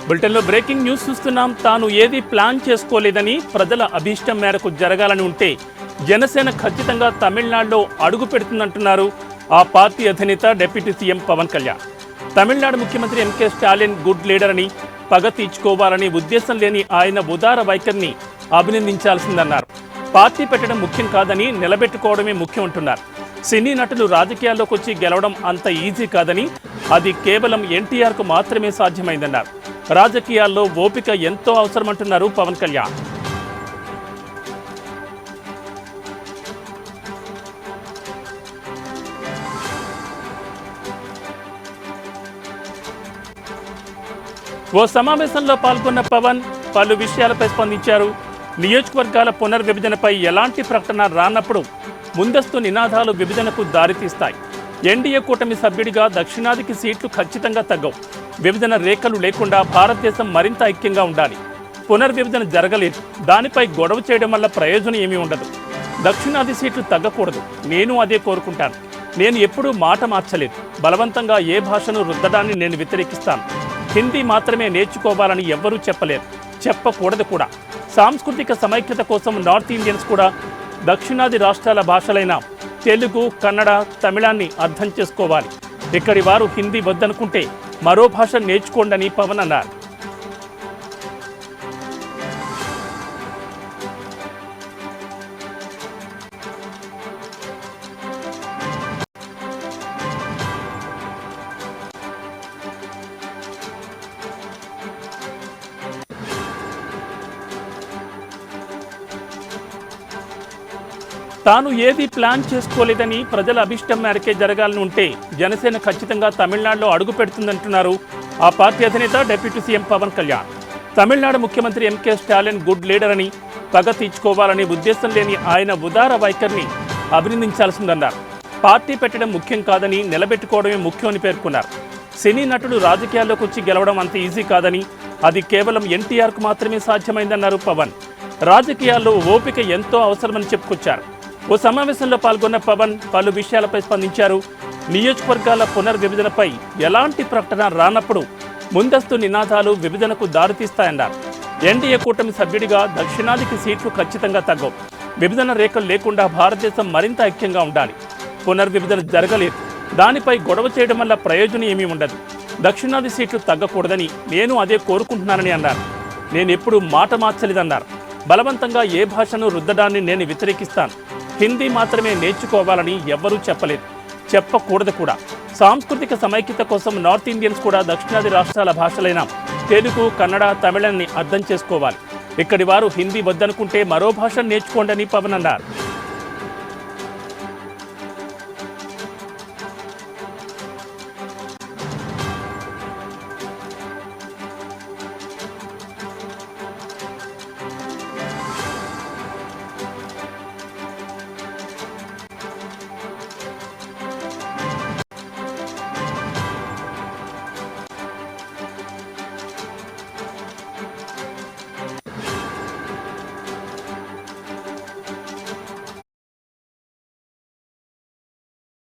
బులెటిన్లో breaking news చూస్తున్నాం. తాను ఏది ప్లాన్ చేసుకోలేదని, ప్రజల అభీష్టం మేరకు జరగాలని ఉంటే జనసేన ఖచ్చితంగా తమిళనాడులో అడుగు పెడుతుందంటున్నారు ఆ పార్టీ అధినేత డిప్యూటీ సీఎం పవన్ కళ్యాణ్. తమిళనాడు ముఖ్యమంత్రి ఎంకే స్టాలిన్ గుడ్ లీడర్ అని, పగ తీర్చుకోవాలని ఉద్దేశం లేని ఆయన ఉదార వైఖరిని అభినందించాల్సిందన్నారు. పార్టీ పెట్టడం ముఖ్యం కాదని, నిలబెట్టుకోవడమే ముఖ్యం అంటున్నారు. సినీ నటులు రాజకీయాల్లోకి వచ్చి గెలవడం అంత ఈజీ కాదని, అది కేవలం ఎన్టీఆర్కు మాత్రమే సాధ్యమైందన్నారు. రాజకీయాల్లో ఓపిక ఎంతో అవసరమంటున్నారు పవన్ కళ్యాణ్. ఓ సమావేశంలో పాల్గొన్న పవన్ పలు విషయాలపై స్పందించారు. నియోజకవర్గాల పునర్విభజనపై ఎలాంటి ప్రకటన రానప్పుడు ముందస్తు నినాదాలు విభజనకు దారితీస్తాయి. ఎన్డీఏ కూటమి సభ్యుడిగా దక్షిణాదికి సీట్లు ఖచ్చితంగా తగ్గవు. విభజన రేఖలు లేకుండా భారతదేశం మరింత ఐక్యంగా ఉండాలి. పునర్విభజన జరగలేదు, దానిపై గొడవ చేయడం వల్ల ప్రయోజనం ఏమీ ఉండదు. దక్షిణాది సీట్లు తగ్గకూడదు, నేను అదే కోరుకుంటాను. నేను ఎప్పుడూ మాట మార్చలేదు. బలవంతంగా ఏ భాషను రుద్దడాన్ని నేను వ్యతిరేకిస్తాను. హిందీ మాత్రమే నేర్చుకోవాలని ఎవ్వరూ చెప్పలేరు, చెప్పకూడదు కూడా. సాంస్కృతిక సమైక్యత కోసం నార్త్ ఇండియన్స్ కూడా దక్షిణాది రాష్ట్రాల భాషలైన తెలుగు, కన్నడ, తమిళాన్ని అర్థం చేసుకోవాలి. ఇక్కడి వారు హిందీ వద్దనుకుంటే మరో భాష నేర్చుకోండని పవన్ అన్నారు. తాను ఏది ప్లాన్ చేసుకోలేదని, ప్రజల అభిష్టం మేరకే జరగాలని ఉంటే జనసేన ఖచ్చితంగా తమిళనాడులో అడుగు పెడుతుందంటున్నారు ఆ పార్టీ అధినేత డిప్యూటీ సీఎం పవన్ కళ్యాణ్. తమిళనాడు ముఖ్యమంత్రి ఎంకే స్టాలిన్ గుడ్ లీడర్ అని, పగ తీర్చుకోవాలని ఉద్దేశం లేని ఆయన ఉదార వైఖరిని అభినందించాల్సిందన్నారు. పార్టీ పెట్టడం ముఖ్యం కాదని, నిలబెట్టుకోవడమే ముఖ్యం అని పేర్కొన్నారు. సినీ నటులు రాజకీయాల్లోకి వచ్చి గెలవడం అంత ఈజీ కాదని, అది కేవలం ఎన్టీఆర్కు మాత్రమే సాధ్యమైందన్నారు పవన్. రాజకీయాల్లో ఓపిక ఎంతో అవసరమని చెప్పుకొచ్చారు. ఓ సమావేశంలో పాల్గొన్న పవన్ పలు విషయాలపై స్పందించారు. నియోజకవర్గాల పునర్విభజనపై ఎలాంటి ప్రకటన రానప్పుడు ముందస్తు నినాదాలు విభజనకు దారితీస్తాయన్నారు. ఎన్డీఏ కూటమి సభ్యుడిగా దక్షిణాదికి సీట్లు ఖచ్చితంగా తగ్గవు. విభజన రేఖలు లేకుండా భారతదేశం మరింత ఐక్యంగా ఉండాలి. పునర్విభజన జరగలేదు, దానిపై గొడవ చేయడం వల్ల ప్రయోజనం ఏమీ ఉండదు. దక్షిణాది సీట్లు తగ్గకూడదని నేను అదే కోరుకుంటున్నానని అన్నారు. నేను ఎప్పుడూ మాట మార్చలేదన్నారు. బలవంతంగా ఏ భాషను రుద్దడాన్ని నేను వ్యతిరేకిస్తాను. హిందీ మాత్రమే నేర్చుకోవాలని ఎవ్వరూ చెప్పలేదు, చెప్పకూడదు కూడా. సాంస్కృతిక సమైక్యత కోసం నార్త్ ఇండియన్స్ కూడా దక్షిణాది రాష్ట్రాల భాషలైన తెలుగు, కన్నడ, తమిళాన్ని అర్థం చేసుకోవాలి. ఇక్కడి వారు హిందీ వద్దనుకుంటే మరో భాష నేర్చుకోండని పవన్ అన్నారు.